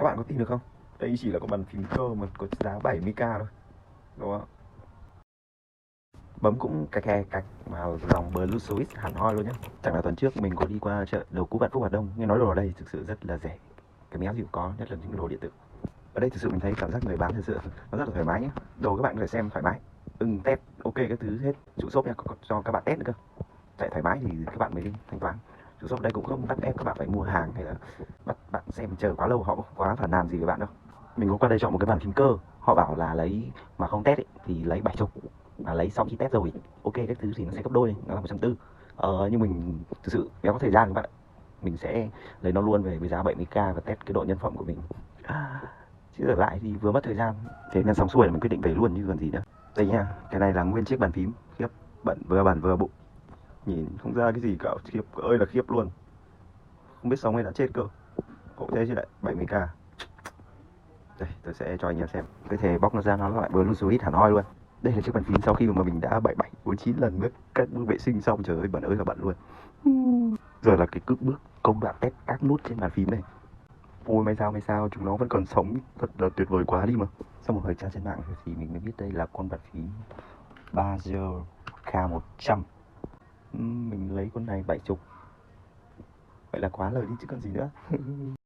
Các bạn có tin được không? Đây chỉ là con bàn phím cơ mà có giá 70k thôi, đúng không? Bấm cũng cạch kè cạch vào dòng Bluetooth Switch hẳn hoi luôn nhé. Chẳng là tuần trước mình có đi qua chợ đầu Cú Vạn Phúc Hoạt Đông, nhưng nói đồ ở đây thực sự rất là rẻ. Cái méo gì cũng có, nhất là những đồ điện tử. Ở đây thực sự mình thấy cảm giác người bán thực sự nó rất là thoải mái nhé. Đồ các bạn có thể xem thoải mái, test ok các thứ hết. Chủ shop nha, có cho các bạn test nữa cơ. Chạy thoải mái thì các bạn mới thanh toán. Chủ shop đây cũng không bắt ép các bạn phải mua hàng hay là bắt bạn xem chờ quá lâu, họ cũng quá phản nàn gì với bạn đâu. Mình có qua đây chọn một cái bàn phím cơ, họ bảo là lấy mà không test ấy, thì lấy 70, mà lấy sau khi test rồi ok các thứ thì nó sẽ gấp đôi, nó là 140. Nhưng mình thực sự béo có thời gian các bạn ạ, mình sẽ lấy nó luôn về với giá 70k và test cái độ nhân phẩm của mình. Chứ ở lại thì vừa mất thời gian, thế nên xong xuôi là mình quyết định về luôn chứ còn gì nữa. Đây nha, cái này là nguyên chiếc bàn phím, khiếp, bẩn vừa bụng, nhìn không ra cái gì cả, khiếp ơi là khiếp luôn, không biết sống hay đã chết cơ. Cậu thế chứ lại 70k. Đây, tôi sẽ cho anh em xem. Cái thể bóc nó ra nó lại Bluetooth hẳn hoi luôn. Đây là chiếc bàn phím sau khi mà mình đã 47 49 lần các bước vệ sinh xong, trời ơi bẩn ơi là bẩn luôn. Giờ là cái bước công đoạn test các nút trên bàn phím này. Ôi may sao chúng nó vẫn còn sống, thật là tuyệt vời quá đi mà. Sau một thời tra trên mạng thì mình mới biết đây là con bàn phím Bajor K100. Mình lấy con này 70. Vậy là quá lời đi chứ còn gì nữa.